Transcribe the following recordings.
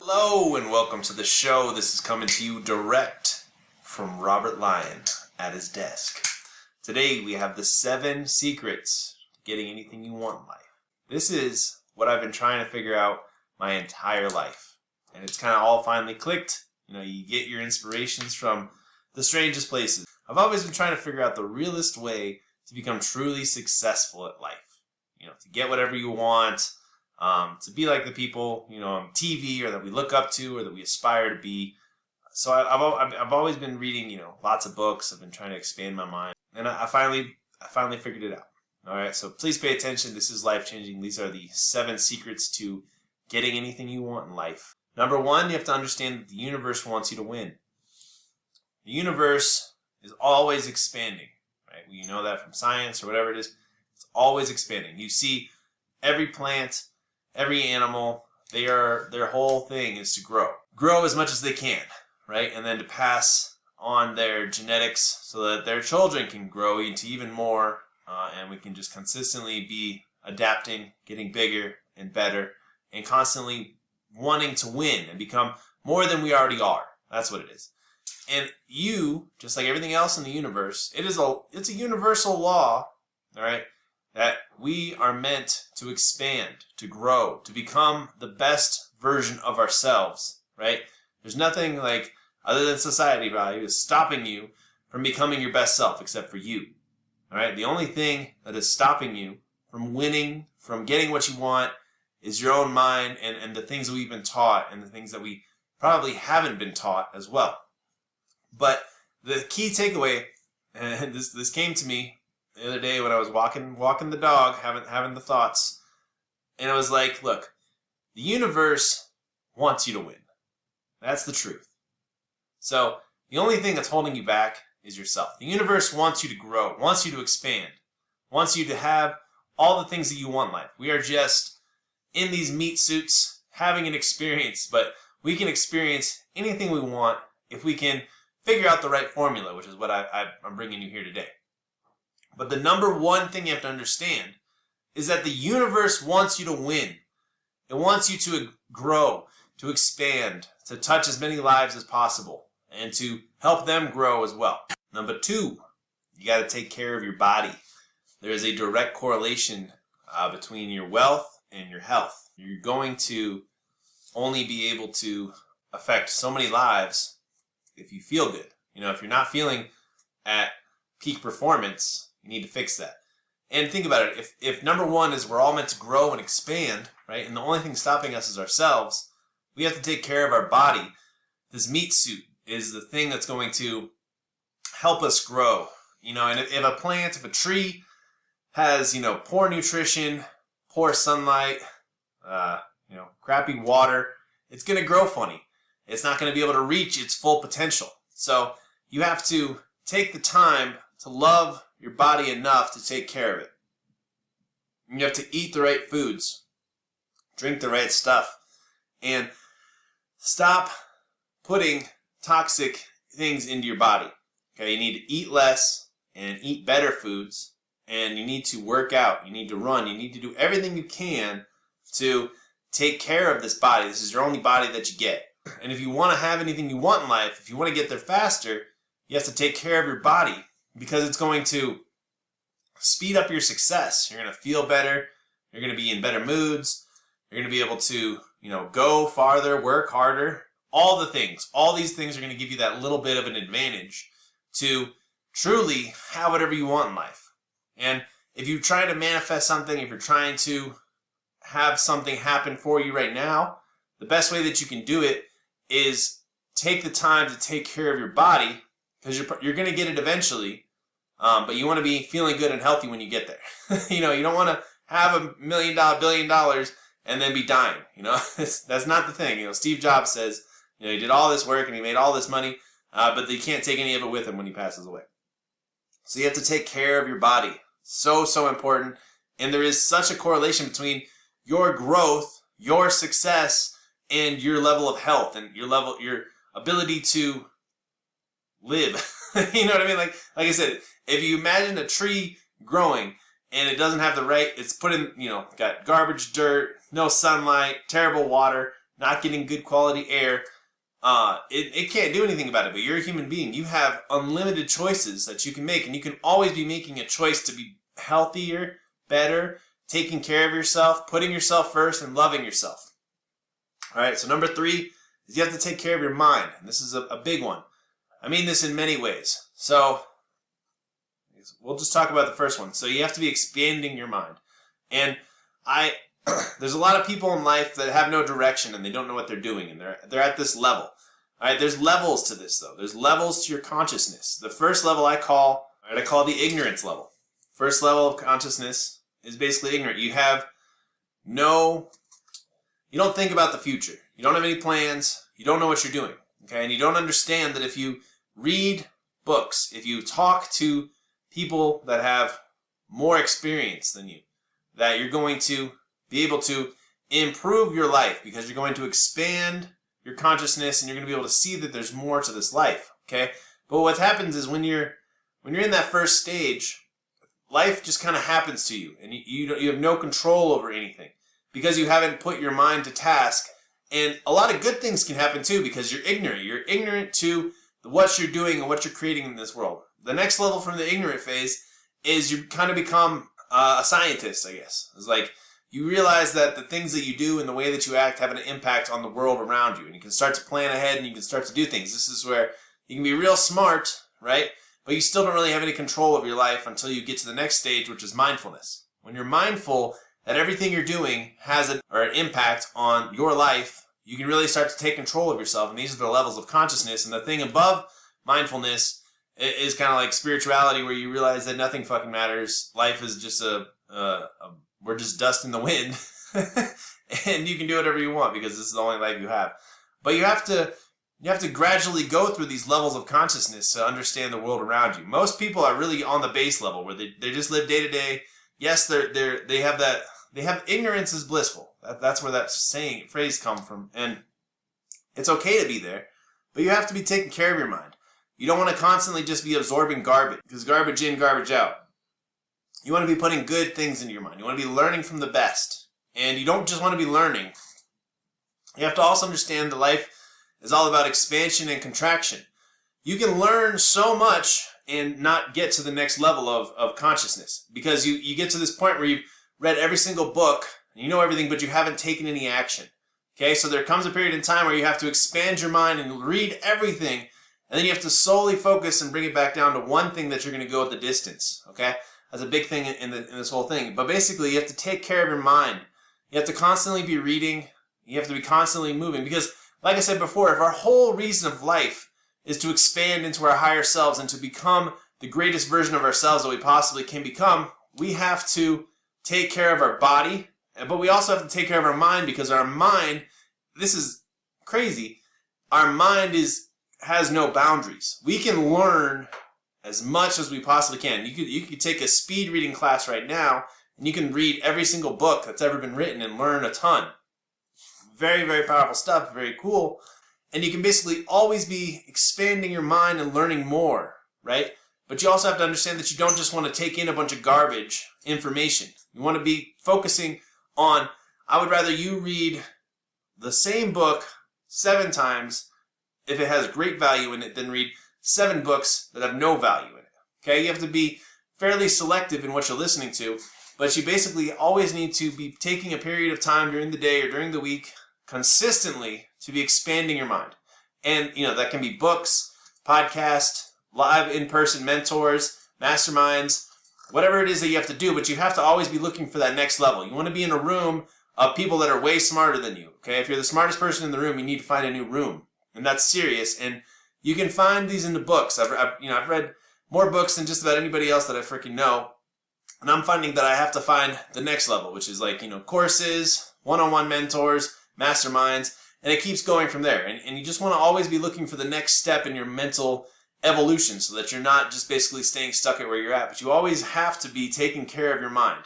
Hello and welcome to the show. This is coming to you direct from Robert Lyon at his desk. Today we have the 7 secrets to getting anything you want in life. This is what I've been trying to figure out my entire life. And it's kind of all finally clicked. You get your inspirations from the strangest places. I've always been trying to figure out the realest way to become truly successful at life. To get whatever you want. To be like the people, on TV or that we look up to or that we aspire to be. So I've always been reading, lots of books. I've been trying to expand my mind, and I finally figured it out. All right, so please pay attention. This is life-changing. These are the 7 secrets to getting anything you want in life. Number 1, you have to understand that the universe wants you to win. The universe is always expanding, right? You know that from science or whatever it is. It's always expanding. You see every plant, every animal, their whole thing is to grow as much as they can, right? And then to pass on their genetics so that their children can grow into even more, and we can just consistently be adapting, getting bigger and better, and constantly wanting to win and become more than we already are. That's what it is. And you, just like everything else in the universe, it's a universal law, all right, that we are meant to expand, to grow, to become the best version of ourselves, right? There's nothing other than society value is stopping you from becoming your best self except for you, all right? The only thing that is stopping you from winning, from getting what you want, is your own mind and the things that we've been taught and the things that we probably haven't been taught as well. But the key takeaway, and this came to me the other day when I was walking the dog, having the thoughts, and it was like, look, the universe wants you to win. That's the truth. So the only thing that's holding you back is yourself. The universe wants you to grow, wants you to expand, wants you to have all the things that you want in life. We are just in these meat suits having an experience, but we can experience anything we want if we can figure out the right formula, which is what I'm bringing you here today. But the number 1 thing you have to understand is that the universe wants you to win. It wants you to grow, to expand, to touch as many lives as possible, and to help them grow as well. Number 2, you got to take care of your body. There is a direct correlation between your wealth and your health. You're going to only be able to affect so many lives if you feel good. If you're not feeling at peak performance, you need to fix that. And think about it. If number 1 is we're all meant to grow and expand, right? And the only thing stopping us is ourselves, we have to take care of our body. This meat suit is the thing that's going to help us grow. And if a tree has, poor nutrition, poor sunlight, crappy water, it's going to grow funny. It's not going to be able to reach its full potential. So you have to take the time to love your body enough to take care of it. You have to eat the right foods, drink the right stuff, and stop putting toxic things into your body. Okay, you need to eat less and eat better foods, and you need to work out, you need to run, you need to do everything you can to take care of this body. This is your only body that you get. And if you want to have anything you want in life, if you want to get there faster, you have to take care of your body, because it's going to speed up your success. You're going to feel better. You're going to be in better moods. You're going to be able to, go farther, work harder. All the things. All these things are going to give you that little bit of an advantage to truly have whatever you want in life. And if you're trying to manifest something, if you're trying to have something happen for you right now, the best way that you can do it is take the time to take care of your body, because you're going to get it eventually. But you want to be feeling good and healthy when you get there. You don't want to have $1 million, $1 billion and then be dying. That's not the thing. Steve Jobs says, he did all this work and he made all this money, but you can't take any of it with him when he passes away. So you have to take care of your body. So important. And there is such a correlation between your growth, your success, and your level of health and your ability to live. You know what I mean? Like I said, if you imagine a tree growing and it doesn't have the right, it's put in, got garbage, dirt, no sunlight, terrible water, not getting good quality air, it can't do anything about it. But you're a human being. You have unlimited choices that you can make, and you can always be making a choice to be healthier, better, taking care of yourself, putting yourself first, and loving yourself. All right, so number 3 is you have to take care of your mind. And this is a big one. I mean this in many ways. So we'll just talk about the first one. So you have to be expanding your mind. And there's a lot of people in life that have no direction and they don't know what they're doing, and they're at this level. All right, there's levels to this though. There's levels to your consciousness. The first level I call the ignorance level. First level of consciousness is basically ignorant. You don't think about the future. You don't have any plans. You don't know what you're doing. Okay, and you don't understand that if you read books, if you talk to people that have more experience than you, that you're going to be able to improve your life because you're going to expand your consciousness and you're going to be able to see that there's more to this life. Okay, but what happens is when you're in that first stage, life just kind of happens to you, and you have no control over anything because you haven't put your mind to task. And a lot of good things can happen too because you're ignorant. You're ignorant to what you're doing and what you're creating in this world. The next level from the ignorant phase is you kind of become a scientist, I guess. It's like you realize that the things that you do and the way that you act have an impact on the world around you. And you can start to plan ahead and you can start to do things. This is where you can be real smart, right? But you still don't really have any control of your life until you get to the next stage, which is mindfulness. When you're mindful that everything you're doing has an impact on your life, you can really start to take control of yourself. And these are the levels of consciousness. And the thing above mindfulness is kind of like spirituality, where you realize that nothing fucking matters. Life is just we're just dust in the wind. And you can do whatever you want because this is the only life you have. But you have to gradually go through these levels of consciousness to understand the world around you. Most people are really on the base level where they just live day to day. Yes, they have ignorance is blissful. That's where that phrase comes from. And it's okay to be there, but you have to be taking care of your mind. You don't want to constantly just be absorbing garbage, because garbage in, garbage out. You want to be putting good things into your mind. You want to be learning from the best. And you don't just want to be learning. You have to also understand that life is all about expansion and contraction. You can learn so much and not get to the next level of consciousness, because you get to this point where you've read every single book, and you know everything, but you haven't taken any action. Okay, so there comes a period in time where you have to expand your mind and read everything, and then you have to solely focus and bring it back down to one thing that you're going to go at the distance. Okay, that's a big thing in this whole thing. But basically, you have to take care of your mind. You have to constantly be reading. You have to be constantly moving, because, like I said before, if our whole reason of life is to expand into our higher selves and to become the greatest version of ourselves that we possibly can become, we have to take care of our body, but we also have to take care of our mind, because our mind, this is crazy, our mind has no boundaries. We can learn as much as we possibly can. You could take a speed reading class right now, and you can read every single book that's ever been written and learn a ton. Very, very powerful stuff, very cool. And you can basically always be expanding your mind and learning more, right? But you also have to understand that you don't just want to take in a bunch of garbage information. You want to be focusing on, I would rather you read the same book 7 times if it has great value in it than read 7 books that have no value in it. Okay, you have to be fairly selective in what you're listening to, but you basically always need to be taking a period of time during the day or during the week consistently to be expanding your mind. And, that can be books, podcasts, live in-person mentors, masterminds, whatever it is that you have to do, but you have to always be looking for that next level. You want to be in a room of people that are way smarter than you. Okay, if you're the smartest person in the room, you need to find a new room, and that's serious. And you can find these in the books. I've read more books than just about anybody else that I freaking know, and I'm finding that I have to find the next level, which is like courses, one-on-one mentors, masterminds, and it keeps going from there. And you just want to always be looking for the next step in your mental evolution, so that you're not just basically staying stuck at where you're at, but you always have to be taking care of your mind.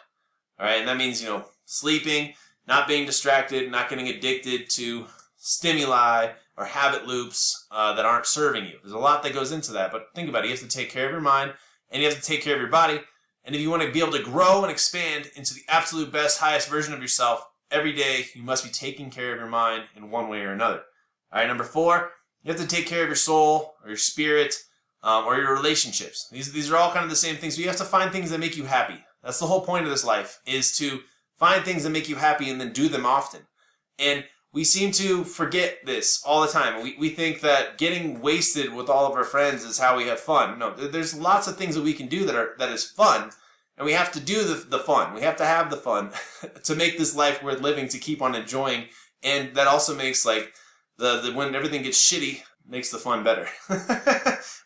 All right, and that means sleeping, not being distracted, not getting addicted to stimuli or habit loops that aren't serving you. There's a lot that goes into that, but think about it. You have to take care of your mind, and you have to take care of your body. And if you want to be able to grow and expand into the absolute best, highest version of yourself, every day you must be taking care of your mind in one way or another. All right, number 4, you have to take care of your soul or your spirit or your relationships. These are all kind of the same things. So you have to find things that make you happy. That's the whole point of this life, is to find things that make you happy and then do them often. And we seem to forget this all the time. We think that getting wasted with all of our friends is how we have fun. No, there's lots of things that we can do that is fun, and we have to do the fun. We have to have the fun to make this life worth living, to keep on enjoying. And that also makes, like, the when everything gets shitty, makes the fun better.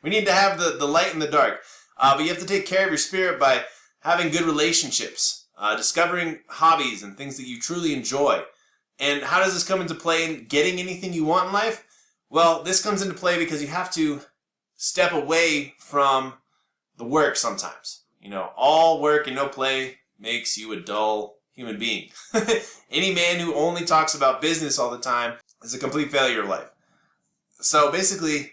We need to have the light and the dark. But you have to take care of your spirit by having good relationships, discovering hobbies and things that you truly enjoy. And how does this come into play in getting anything you want in life? Well, this comes into play because you have to step away from the work sometimes. You know, all work and no play makes you a dull human being. Any man who only talks about business all the time is a complete failure of life. So basically,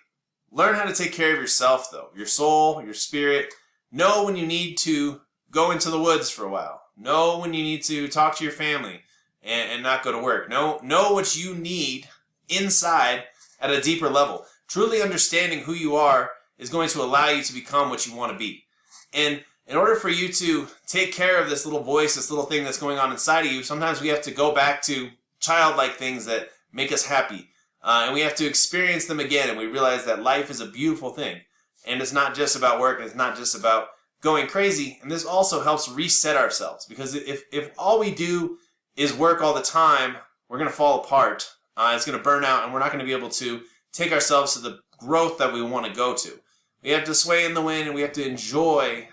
learn how to take care of yourself, though. Your soul, your spirit. Know when you need to go into the woods for a while. Know when you need to talk to your family and not go to work. Know what you need inside at a deeper level. Truly understanding who you are is going to allow you to become what you want to be. And in order for you to take care of this little voice, this little thing that's going on inside of you, sometimes we have to go back to childlike things that make us happy. And we have to experience them again, and we realize that life is a beautiful thing. And it's not just about work, and it's not just about going crazy. And this also helps reset ourselves, because if all we do is work all the time, we're going to fall apart. It's going to burn out, and we're not going to be able to take ourselves to the growth that we want to go to. We have to sway in the wind, and we have to enjoy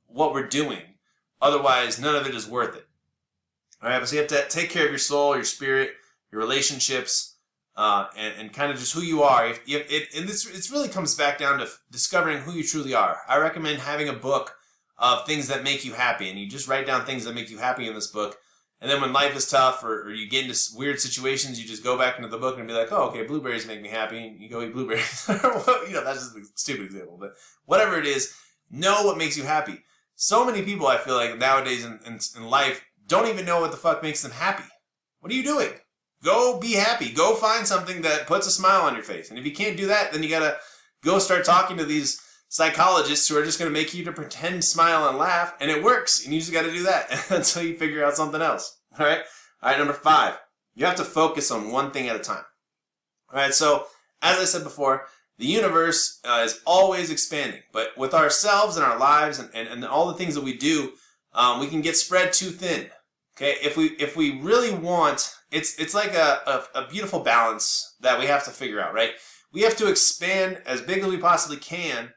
what we're doing. Otherwise, none of it is worth it. All right, so you have to take care of your soul, your spirit, your relationships, and kind of just who you are. It really comes back down to discovering who you truly are. I recommend having a book of things that make you happy, and you just write down things that make you happy in this book. And then when life is tough or you get into weird situations, you just go back into the book and be like, oh, okay, blueberries make me happy. And you go eat blueberries. You know, that's just a stupid example. But whatever it is, know what makes you happy. So many people, I feel like, nowadays in life don't even know what the fuck makes them happy. What are you doing? Go be happy. Go find something that puts a smile on your face. And if you can't do that, then you got to go start talking to these psychologists who are just going to make you to pretend, smile, and laugh, and it works. And you just got to do that until you figure out something else. All right? All right, number 5. You have to focus on one thing at a time. All right, so as I said before, the universe is always expanding. But with ourselves and our lives and all the things that we do, we can get spread too thin. Okay? If we really want, it's like a beautiful balance that we have to figure out, right? We have to expand as big as we possibly can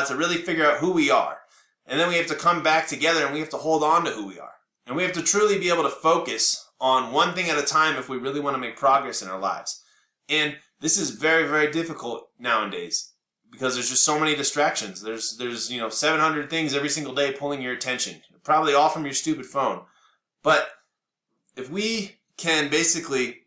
to really figure out who we are. And then we have to come back together and we have to hold on to who we are. And we have to truly be able to focus on one thing at a time if we really want to make progress in our lives. And this is very, very difficult nowadays because there's just so many distractions. There's 700 things every single day pulling your attention, probably all from your stupid phone. But if we can basically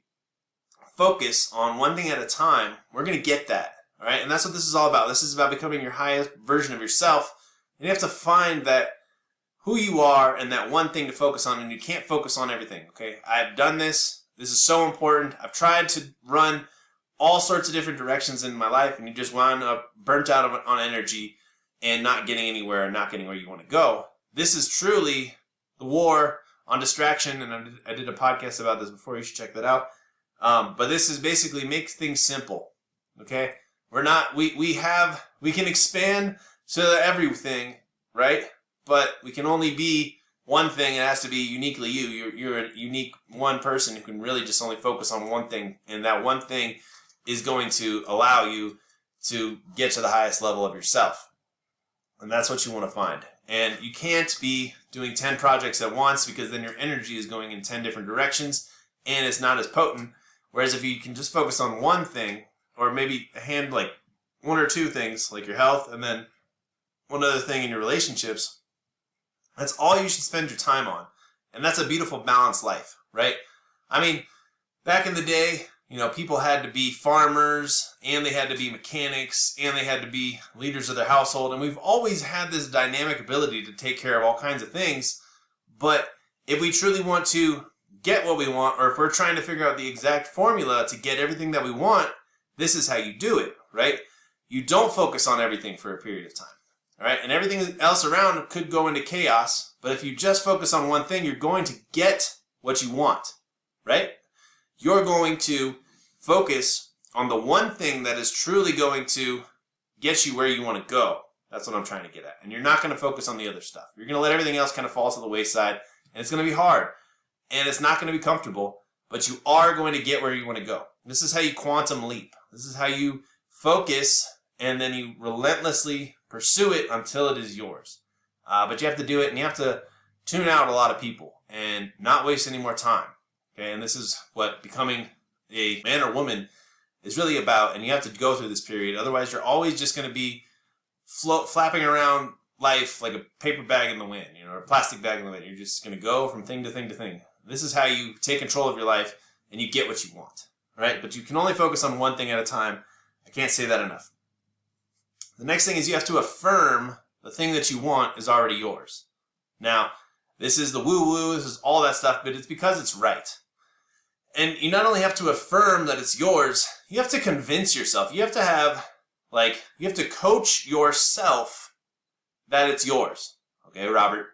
focus on one thing at a time, we're going to get that. All right, and that's what this is all about. This is about becoming your highest version of yourself. And you have to find that who you are and that one thing to focus on, and you can't focus on everything, okay? I've done this. This is so important. I've tried to run all sorts of different directions in my life, and you just wind up burnt out on energy and not getting anywhere and not getting where you want to go. This is truly the war on distraction, and I did a podcast about this before. You should check that out. But this is basically make things simple, okay? We can expand to everything, right? But we can only be one thing. It has to be uniquely you. You're a unique one person who can really just only focus on one thing. And that one thing is going to allow you to get to the highest level of yourself. And that's what you want to find. And you can't be doing 10 projects at once because then your energy is going in 10 different directions and it's not as potent. Whereas if you can just focus on one thing, or maybe like one or two things, like your health, and then one other thing in your relationships, that's all you should spend your time on. And that's a beautiful, balanced life, right? I mean, back in the day, people had to be farmers, and they had to be mechanics, and they had to be leaders of their household. And we've always had this dynamic ability to take care of all kinds of things. But if we truly want to get what we want, or if we're trying to figure out the exact formula to get everything that we want, this is how you do it, right? You don't focus on everything for a period of time, all right? And everything else around could go into chaos, but if you just focus on one thing, you're going to get what you want, right? You're going to focus on the one thing that is truly going to get you where you want to go. That's what I'm trying to get at. And you're not going to focus on the other stuff. You're going to let everything else kind of fall to the wayside, and it's going to be hard, and it's not going to be comfortable, but you are going to get where you want to go. This is how you quantum leap. This is how you focus, and then you relentlessly pursue it until it is yours. But you have to do it, and you have to tune out a lot of people and not waste any more time. Okay, and this is what becoming a man or woman is really about, and you have to go through this period. Otherwise, you're always just going to be flapping around life like a paper bag in the wind, or a plastic bag in the wind. You're just going to go from thing to thing to thing. This is how you take control of your life and you get what you want, right? But you can only focus on one thing at a time. I can't say that enough. The next thing is you have to affirm the thing that you want is already yours. Now, this is the woo-woo, this is all that stuff, but it's because it's right. And you not only have to affirm that it's yours, you have to convince yourself. You have to have, you have to coach yourself that it's yours. Okay, Robert,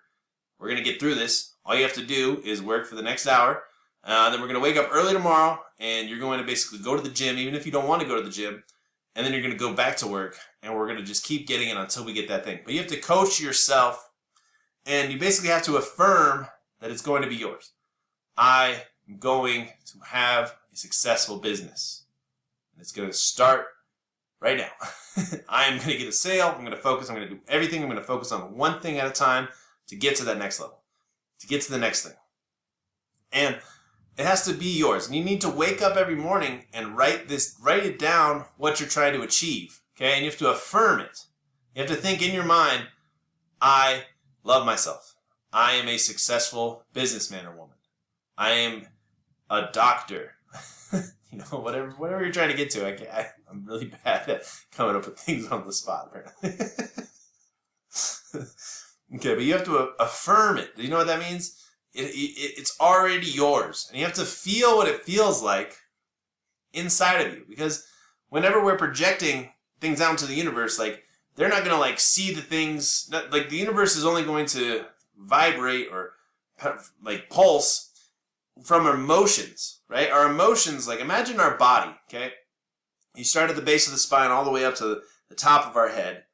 we're going to get through this. All you have to do is work for the next hour. Then we're going to wake up early tomorrow, and you're going to basically go to the gym, even if you don't want to go to the gym. And then you're going to go back to work, and we're going to just keep getting it until we get that thing. But you have to coach yourself, and you basically have to affirm that it's going to be yours. I am going to have a successful business. And it's going to start right now. I am going to get a sale. I'm going to focus. I'm going to do everything. I'm going to focus on one thing at a time to get to that next level, to get to the next thing. And it has to be yours. And you need to wake up every morning and write it down what you're trying to achieve. Okay? And you have to affirm it. You have to think in your mind, I love myself. I am a successful businessman or woman. I am a doctor. Whatever you're trying to get to. I'm really bad at coming up with things on the spot, apparently. Okay, but you have to affirm it. Do you know what that means? It's already yours. And you have to feel what it feels like inside of you. Because whenever we're projecting things out into the universe, they're not going to see the things. The universe is only going to vibrate or pulse from emotions, right? Our emotions, imagine our body, okay? You start at the base of the spine all the way up to the top of our head.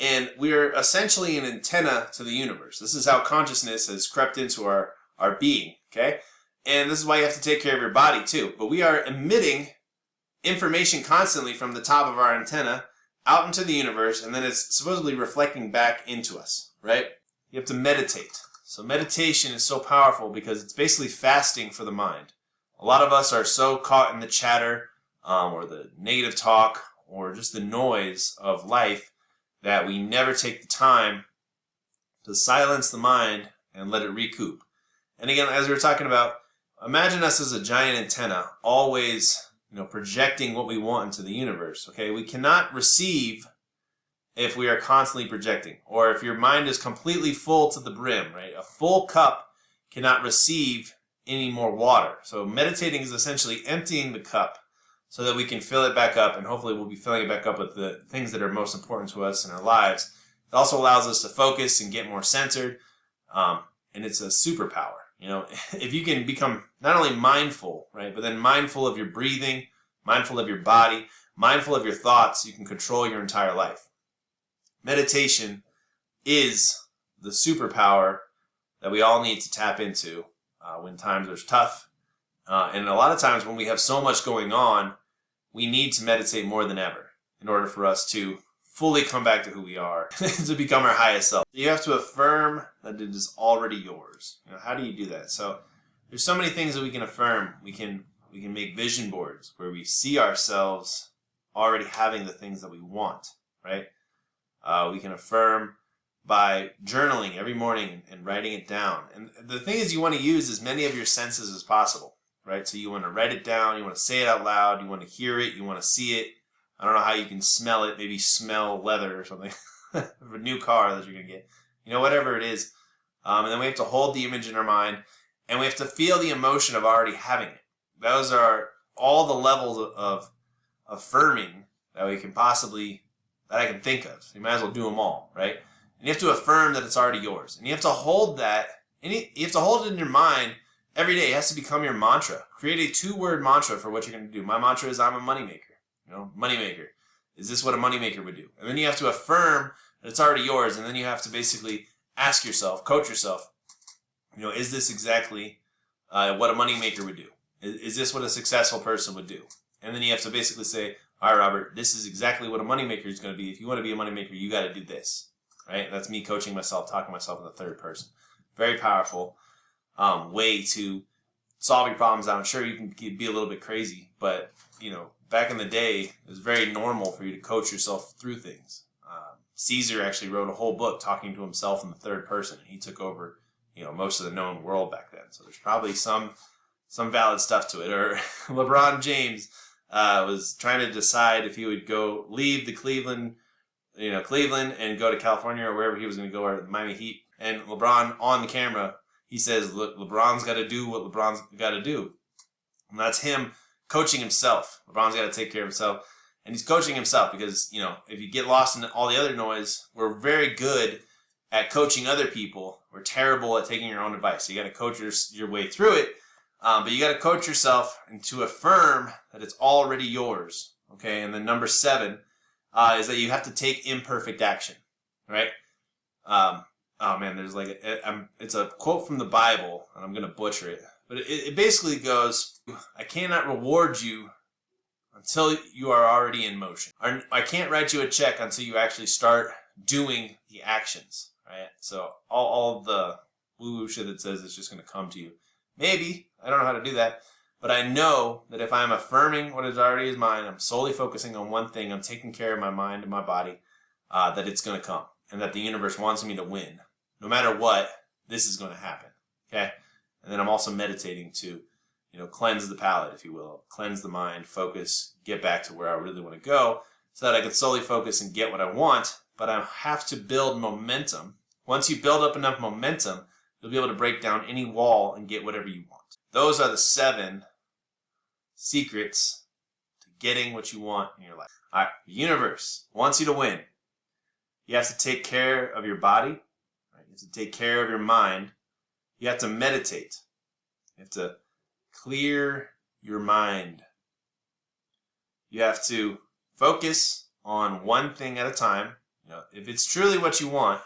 And we're essentially an antenna to the universe. This is how consciousness has crept into our being, okay? And this is why you have to take care of your body too. But we are emitting information constantly from the top of our antenna out into the universe, and then it's supposedly reflecting back into us, right? You have to meditate. So meditation is so powerful because it's basically fasting for the mind. A lot of us are so caught in the chatter or the negative talk or just the noise of life that we never take the time to silence the mind and let it recoup. And again, as we were talking about, imagine us as a giant antenna, always, projecting what we want into the universe. Okay, we cannot receive if we are constantly projecting, or if your mind is completely full to the brim. Right, a full cup cannot receive any more water. So meditating is essentially emptying the cup, so that we can fill it back up, and hopefully we'll be filling it back up with the things that are most important to us in our lives. It also allows us to focus and get more centered, and it's a superpower. If you can become not only mindful, right, but then mindful of your breathing, mindful of your body, mindful of your thoughts, you can control your entire life. Meditation is the superpower that we all need to tap into when times are tough. And a lot of times when we have so much going on, we need to meditate more than ever in order for us to fully come back to who we are, to become our highest self. You have to affirm that it is already yours. How do you do that? So there's so many things that we can affirm. We can make vision boards where we see ourselves already having the things that we want, right? We can affirm by journaling every morning and writing it down. And the thing is, you want to use as many of your senses as possible. Right? So you want to write it down, you want to say it out loud, you want to hear it, you want to see it. I don't know how you can smell it, maybe smell leather or something. A new car that you're going to get. Whatever it is. And then we have to hold the image in our mind And we have to feel the emotion of already having it. Those are all the levels of affirming that we can possibly, that I can think of. So you might as well do them all, right? And you have to affirm that it's already yours. And you have to hold that, and you have to hold it in your mind every day. It has to become your mantra. Create a 2-word mantra for what you're going to do. My mantra is I'm a moneymaker. Moneymaker. Is this what a moneymaker would do? And then you have to affirm that it's already yours. And then you have to basically ask yourself, coach yourself, is this exactly what a moneymaker would do? Is this what a successful person would do? And then you have to basically say, all right, Robert, this is exactly what a moneymaker is going to be. If you want to be a moneymaker, you got to do this, right? That's me coaching myself, talking to myself in the third person. Very powerful way to solve your problems. I'm sure you can be a little bit crazy, but, back in the day, it was very normal for you to coach yourself through things. Caesar actually wrote a whole book talking to himself in the third person. He took over, most of the known world back then. So there's probably some valid stuff to it. Or LeBron James was trying to decide if he would leave the Cleveland and go to California or wherever he was going to go, or the Miami Heat. And LeBron on the camera, he says, look, LeBron's got to do what LeBron's got to do. And that's him coaching himself. LeBron's got to take care of himself. And he's coaching himself because, if you get lost in all the other noise, we're very good at coaching other people. We're terrible at taking your own advice. So you got to coach your way through it. But you got to coach yourself and to affirm that it's already yours. Okay. And then number 7 is that you have to take imperfect action. Right? Oh man, there's it's a quote from the Bible, and I'm going to butcher it. But it basically goes, I cannot reward you until you are already in motion. I can't write you a check until you actually start doing the actions, right? So all the woo-woo shit that says it's just going to come to you. Maybe. I don't know how to do that. But I know that if I'm affirming what is already is mine, I'm solely focusing on one thing, I'm taking care of my mind and my body, that it's going to come. And that the universe wants me to win. No matter what, this is going to happen. Okay? And then I'm also meditating to, cleanse the palate, if you will. Cleanse the mind, focus, get back to where I really want to go so that I can solely focus and get what I want. But I have to build momentum. Once you build up enough momentum, you'll be able to break down any wall and get whatever you want. Those are the 7 secrets to getting what you want in your life. All right, the universe wants you to win. You have to take care of your body. Right? You have to take care of your mind. You have to meditate. You have to clear your mind. You have to focus on one thing at a time. If it's truly what you want,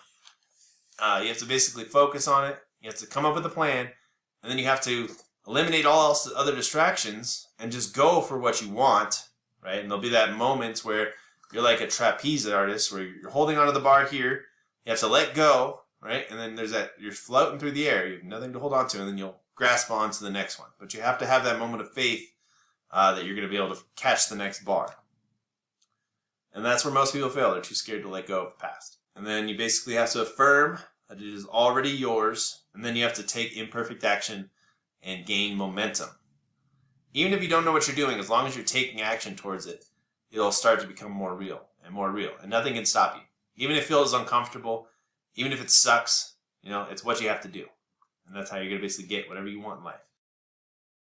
you have to basically focus on it. You have to come up with a plan, and then you have to eliminate all else other distractions and just go for what you want, right? And there'll be that moment where you're like a trapeze artist where you're holding onto the bar here. You have to let go, right? And then there's that, you're floating through the air. You have nothing to hold on to, and then you'll grasp on to the next one. But you have to have that moment of faith that you're going to be able to catch the next bar. And that's where most people fail. They're too scared to let go of the past. And then you basically have to affirm that it is already yours. And then you have to take imperfect action and gain momentum. Even if you don't know what you're doing, as long as you're taking action towards it, it'll start to become more real and more real. And nothing can stop you. Even if it feels uncomfortable, even if it sucks, it's what you have to do. And that's how you're going to basically get whatever you want in life.